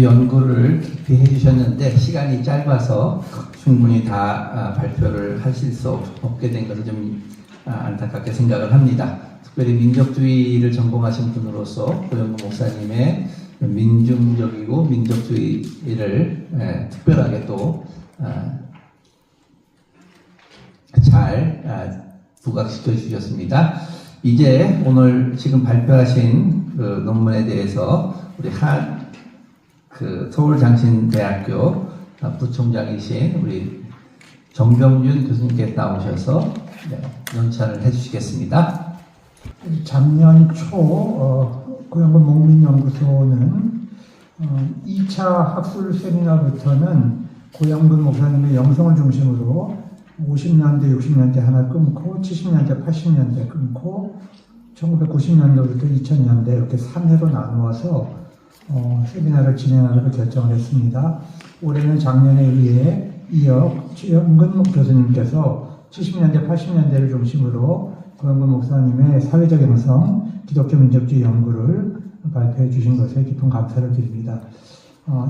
연구를 깊이 해주셨는데 시간이 짧아서 충분히 다 발표를 하실 수 없게 된 것을 좀 안타깝게 생각을 합니다. 특별히 민족주의를 전공하신 분으로서 고영구 목사님의 민중적이고 민족주의를 특별하게 또 잘 부각시켜 주셨습니다. 이제 오늘 지금 발표하신 그 논문에 대해서 우리 서울장신대학교 부총장이신 우리 정병준 교수님께 나오셔서 논찬을 해주시겠습니다. 작년 초 고영구 목민연구소는 2차 학술 세미나부터는 고영근 목사님의 영성을 중심으로 50년대, 60년대 하나 끊고 70년대, 80년대 끊고 1990년도부터 2000년대 이렇게 3회로 나누어서 세미나를 진행하기로 결정을 했습니다. 올해는 작년에 이어 최영근 교수님께서 70년대, 80년대를 중심으로 고영근 목사님의 사회적 영성, 기독교 민족주의 연구를 발표해 주신 것에 깊은 감사를 드립니다.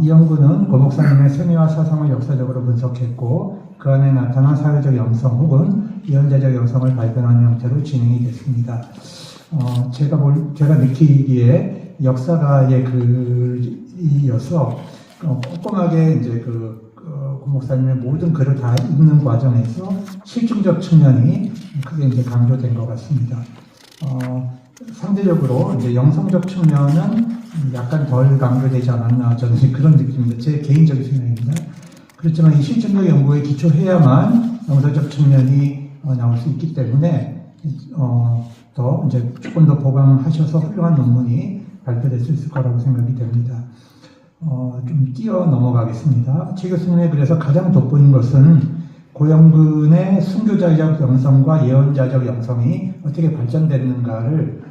이 연구는 고 목사님의 생애와 사상을 역사적으로 분석했고 그 안에 나타난 사회적 영성 혹은 예언자적 영성을 발견하는 형태로 진행이 됐습니다. 제가 느끼기에 역사가의 글이어서 꼼꼼하게 이제 고 목사님의 모든 글을 다 읽는 과정에서 실증적 측면이 크게 이제 강조된 것 같습니다. 상대적으로 이제 영성적 측면은 약간 덜 강조되지 않았나 저는 그런 느낌입니다. 제 개인적인 생각입니다. 그렇지만 이 실증적 연구에 기초해야만 영성적 측면이 나올 수 있기 때문에 더 이제 조금 더 보강하셔서 훌륭한 논문이 발표될 수 있을 거라고 생각이 됩니다. 좀 뛰어 넘어가겠습니다. 최 교수님의 글에서 가장 돋보인 것은 고영근의 순교자적 영성과 예언자적 영성이 어떻게 발전됐는가를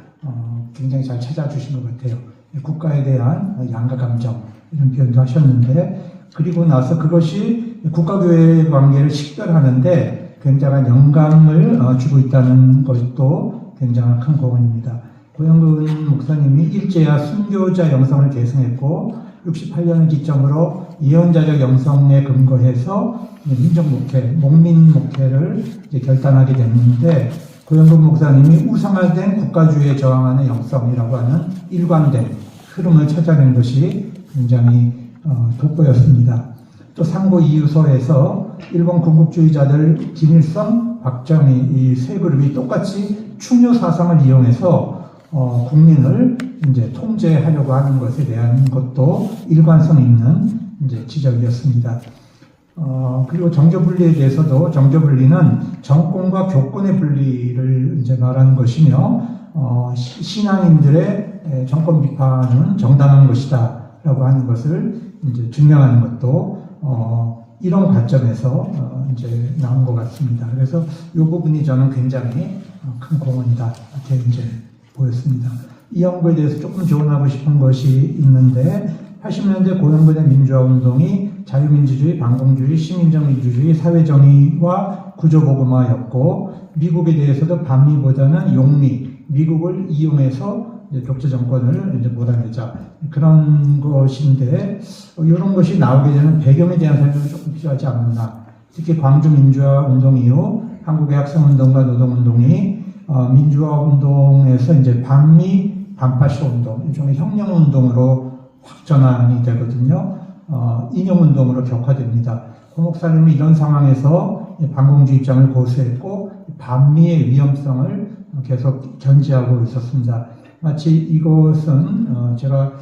굉장히 잘 찾아주신 것 같아요. 국가에 대한 양가 감정 이런 표현도 하셨는데 그리고 나서 그것이 국가교회의 관계를 식별하는데 굉장한 영감을 주고 있다는 것도 굉장한 큰 공헌입니다. 고영근 목사님이 일제야 순교자 영성을 계승했고 68년을 기점으로 예언자적 영성에 근거해서 민족 목회, 목민 목회를 결단하게 됐는데 고영근 목사님이 우상화된 국가주의에 저항하는 영성이라고 하는 일관된 흐름을 찾아낸 것이 굉장히 돋보였습니다. 또 상고 이유서에서 일본 군국주의자들 김일성, 박정희 이 세 그룹이 똑같이 충효 사상을 이용해서 국민을 이제 통제하려고 하는 것에 대한 것도 일관성 있는 이제 지적이었습니다. 그리고 정교 분리에 대해서도 정교 분리는 정권과 교권의 분리를 이제 말하는 것이며 신앙인들의 정권 비판은 정당한 것이다 라고 하는 것을 이제 증명하는 것도 이런 관점에서 이제 나온 것 같습니다. 그래서 이 부분이 저는 굉장히 큰 공헌이다 이렇게 이제 보였습니다. 이 연구에 대해서 조금 조언하고 싶은 것이 있는데 80년대 고영근의 민주화 운동이 자유민주주의, 반공주의, 시민적 민주주의, 사회정의와 구조복음화였고 미국에 대해서도 반미보다는 용미, 미국을 이용해서 독재 정권을 이제 몰아내자 그런 것인데 이런 것이 나오게 되는 배경에 대한 설명이 조금 필요하지 않았나. 특히 광주 민주화 운동 이후 한국의 학생운동과 노동운동이 민주화 운동에서 이제 반미 반파시 운동, 일종의 혁명 운동으로 확전환이 되거든요. 인용 운동으로 격화됩니다. 고 목사님은 이런 상황에서 반공주의 입장을 고수했고 반미의 위험성을 계속 견지하고 있었습니다. 마치 이것은 제가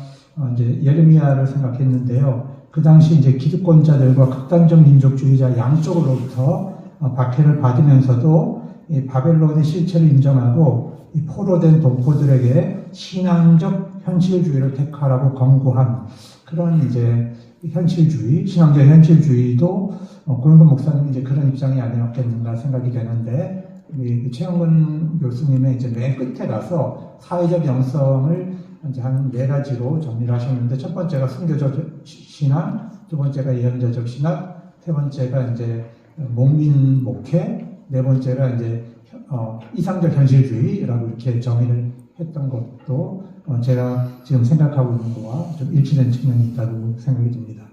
이제 예레미야를 생각했는데요. 그 당시 이제 기득권자들과 극단적 민족주의자 양쪽으로부터 박해를 받으면서도 이 바벨론의 실체를 인정하고 이 포로된 동포들에게 신앙적 현실주의를 택하라고 권고한 그런 이제 현실주의, 신앙적 현실주의도 고영근 목사님이 이제 그런 입장이 아니었겠는가 생각이 되는데 최영근 교수님의 이제 맨 끝에 가서 사회적 영성을 이제 한 4가지로 정리를 하셨는데 첫 번째가 순교적 신앙, 두 번째가 예언자적 신앙, 세 번째가 이제 목민 목회, 네 번째가 이제 이상적 현실주의라고 이렇게 정의를 했던 것도 제가 지금 생각하고 있는 거와 좀 일치된 측면이 있다고 생각이 듭니다.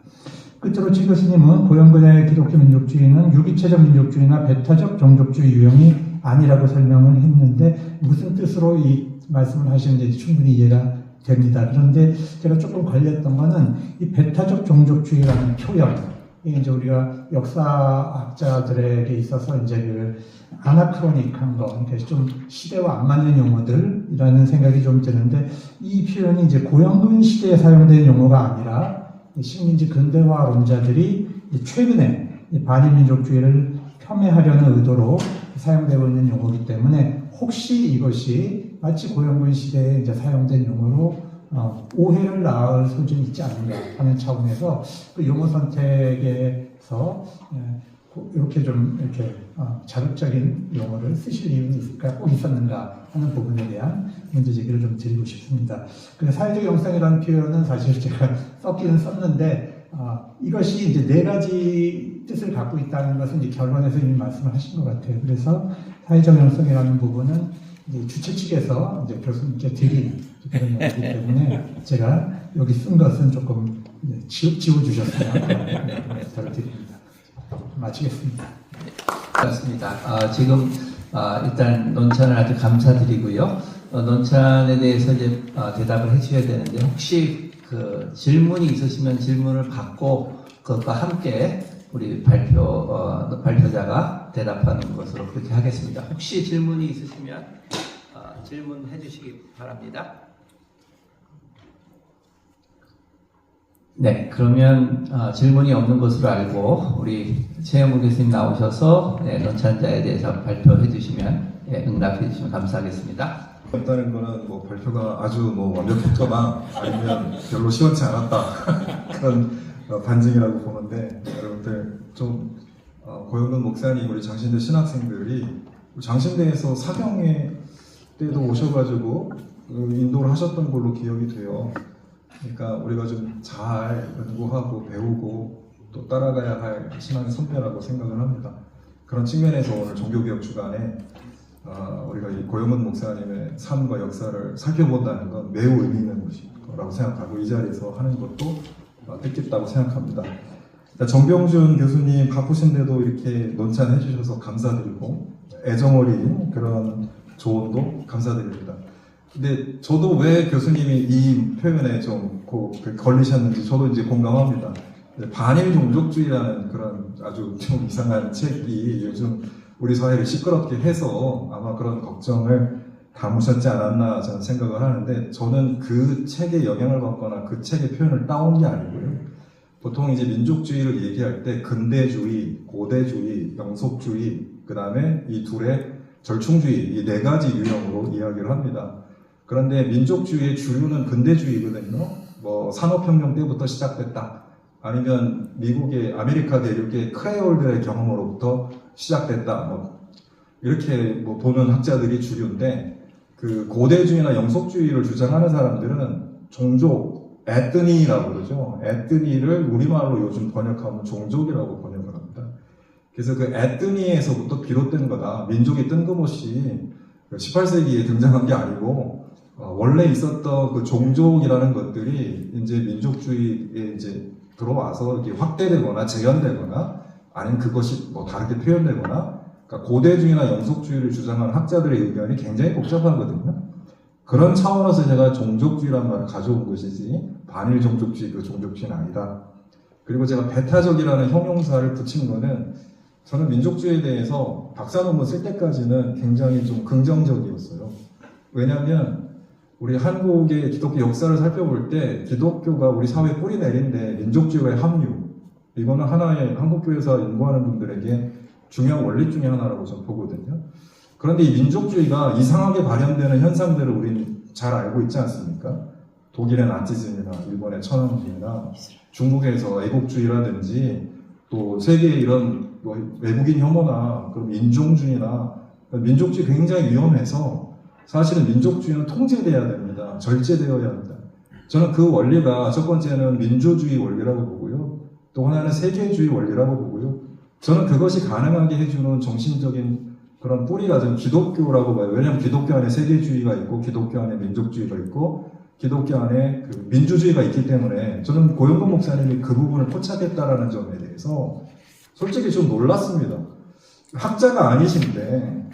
끝으로 치 교수님은 고영근의 기독교 민족주의는 유기체적 민족주의나 배타적 종족주의 유형이 아니라고 설명을 했는데 무슨 뜻으로 이 말씀을 하시는지 충분히 이해가 됩니다. 그런데 제가 조금 걸렸던 거는 이 배타적 종족주의라는 표현, 이게 이제 우리가 역사학자들에게 있어서 이제 그 아나크로닉한 거, 그러니까 좀 시대와 안 맞는 용어들이라는 생각이 좀 드는데 이 표현이 이제 고영근 시대에 사용된 용어가 아니라 식민지 근대화론자들이 최근에 반일민족주의를 폄훼하려는 의도로 사용되고 있는 용어이기 때문에 혹시 이것이 마치 고영근 시대에 이제 사용된 용어로 오해를 낳을 소지는 있지 않는가 하는 차원에서 그 용어 선택에서 이렇게 좀 이렇게 자극적인 용어를 쓰실 이유는 있을까, 꼭 있었는가 하는 부분에 대한 문제 제기를 좀 드리고 싶습니다. 그 사회적 영성이라는 표현은 사실 제가 썼기는 썼는데 이것이 이제 네 가지 뜻을 갖고 있다는 것은 이제 결론에서 이미 말씀을 하신 것 같아요. 그래서 사회적 영성이라는 부분은 이제 주최 측에서 이제 교수님께 드린 그런 것이기 때문에 제가 여기 쓴 것은 조금 지워주셨으면 부탁을 드립니다. 마치겠습니다. 맞습니다. 지금 일단 논찬을 아주 감사드리고요. 논찬에 대해서 이제 대답을 해주셔야 되는데 혹시 그 질문이 있으시면 질문을 받고 그것과 함께 우리 발표자가 대답하는 것으로 그렇게 하겠습니다. 혹시 질문이 있으시면 질문해 주시기 바랍니다. 네, 그러면 질문이 없는 것으로 알고 우리 최영무 교수님 나오셔서 논찬자에 대해서 발표해 주시면 응답해 주시면 감사하겠습니다. 없다는 거는 뭐 발표가 아주 뭐 완벽했거나 아니면 별로 시원치 않았다 그런 반증이라고 보는데, 여러분들 좀 고영근 목사님, 우리 장신대 신학생들이 장신대에서 사경회 때도 오셔가지고 인도를 하셨던 걸로 기억이 돼요. 그러니까 우리가 좀 잘 연구하고 배우고 또 따라가야 할 신앙의 선배라고 생각을 합니다. 그런 측면에서 오늘 종교개혁 주간에 우리가 이 고영근 목사님의 삶과 역사를 살펴본다는 건 매우 의미 있는 것이라고 생각하고 이 자리에서 하는 것도 뜻깊다고 생각합니다. 정병준 교수님 바쁘신데도 이렇게 논찬해 주셔서 감사드리고 애정어린 그런 조언도 감사드립니다. 근데 저도 왜 교수님이 이 표현에 좀 걸리셨는지 저도 이제 공감합니다. 반일 종족주의라는 그런 아주 좀 이상한 책이 요즘 우리 사회를 시끄럽게 해서 아마 그런 걱정을 담으셨지 않았나 저는 생각을 하는데, 저는 그 책에 영향을 받거나 그 책의 표현을 따온 게 아니고요. 보통 이제 민족주의를 얘기할 때 근대주의, 고대주의, 영속주의, 그 다음에 이 둘의 절충주의, 이 네 가지 유형으로 이야기를 합니다. 그런데 민족주의의 주류는 근대주의거든요. 뭐 산업혁명 때부터 시작됐다. 아니면 미국의 아메리카 대륙의 크레올들의 경험으로부터 시작됐다. 뭐 이렇게 뭐 보는 학자들이 주류인데, 그 고대주의나 영속주의를 주장하는 사람들은 종족, 에트니라고 그러죠. 에트니를 우리말로 요즘 번역하면 종족이라고 번역을 합니다. 그래서 그 에트니에서부터 비롯된 거다. 민족이 뜬금없이 18세기에 등장한 게 아니고 원래 있었던 그 종족이라는 것들이 이제 민족주의에 이제 들어와서 이게 확대되거나 재현되거나 아니면 그것이 뭐 다르게 표현되거나, 그러니까 고대주의나 영속주의를 주장하는 학자들의 의견이 굉장히 복잡하거든요. 그런 차원에서 제가 종족주의라는 말을 가져온 것이지 반일 종족주의 그 종족주의는 아니다. 그리고 제가 배타적이라는 형용사를 붙인 거는 저는 민족주의에 대해서 박사 논문 쓸 때까지는 굉장히 좀 긍정적이었어요. 왜냐하면 우리 한국의 기독교 역사를 살펴볼 때 기독교가 우리 사회에 뿌리 내린데 민족주의와의 합류, 이거는 하나의 한국교회에서 연구하는 분들에게 중요한 원리 중에 하나라고 저는 보거든요. 그런데 이 민족주의가 이상하게 발현되는 현상들을 우리는 잘 알고 있지 않습니까? 독일의 나치즘이나 일본의 천황주의나 중국에서 애국주의라든지 또 세계의 이런 뭐 외국인 혐오나 그런 인종주의나 민족주의 굉장히 위험해서 사실은 민족주의는 통제돼야 됩니다. 절제되어야 합니다. 저는 그 원리가 첫 번째는 민주주의 원리라고 보고요. 또 하나는 세계주의 원리라고 보고요. 저는 그것이 가능하게 해주는 정신적인 그런 뿌리가 좀 기독교라고 봐요. 왜냐하면 기독교 안에 세계주의가 있고 기독교 안에 민족주의가 있고 기독교 안에 그 민주주의가 있기 때문에 저는 고영건 목사님이 그 부분을 포착했다라는 점에 대해서 솔직히 좀 놀랐습니다. 학자가 아니신데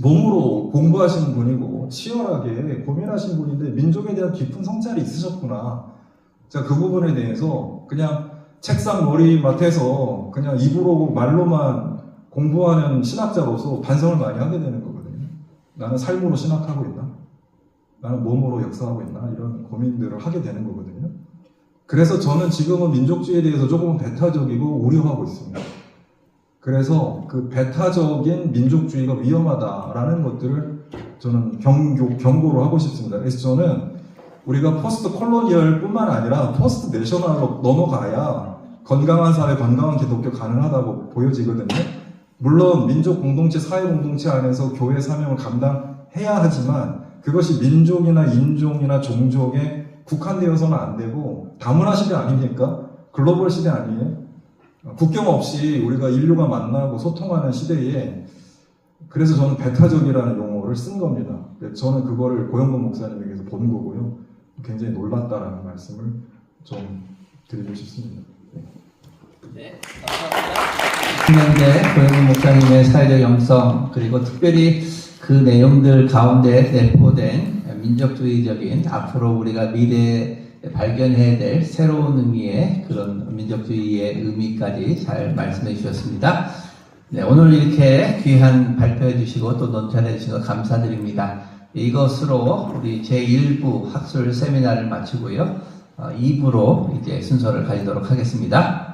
몸으로 공부하시는 분이고 치열하게 고민하신 분인데 민족에 대한 깊은 성찰이 있으셨구나. 제가 그 부분에 대해서 그냥 책상 머리맡에서 그냥 입으로 말로만 공부하는 신학자로서 반성을 많이 하게 되는 거거든요. 나는 삶으로 신학하고 있나? 나는 몸으로 역사하고 있나? 이런 고민들을 하게 되는 거거든요. 그래서 저는 지금은 민족주의에 대해서 조금은 배타적이고 우려하고 있습니다. 그래서 그 배타적인 민족주의가 위험하다라는 것들을 저는 경고를 하고 싶습니다. 그래서 저는 우리가 포스트 콜로니얼 뿐만 아니라 포스트 내셔널로 넘어가야 건강한 사회, 건강한 기독교 가능하다고 보여지거든요. 물론 민족 공동체, 사회 공동체 안에서 교회 사명을 감당해야 하지만 그것이 민족이나 인종이나 종족에 국한되어서는 안 되고 다문화 시대 아닙니까? 글로벌 시대 아니에요? 국경 없이 우리가 인류가 만나고 소통하는 시대에 그래서 저는 배타적이라는 용어를 쓴 겁니다. 저는 그거를 고영건 목사님에게서 본 거고요. 굉장히 놀랐다라는 말씀을 좀 드리고 싶습니다. 네, 감사합니다. 10년대 고영건 목사님의 사회적 영성 그리고 특별히 그 내용들 가운데 내포된 민족주의적인 앞으로 우리가 미래에 발견해야 될 새로운 의미의 그런 민족주의의 의미까지 잘 말씀해 주셨습니다. 네, 오늘 이렇게 귀한 발표해 주시고 또 논찬해 주신 것 감사드립니다. 이것으로 우리 제1부 학술 세미나를 마치고요. 2부로 이제 순서를 가지도록 하겠습니다.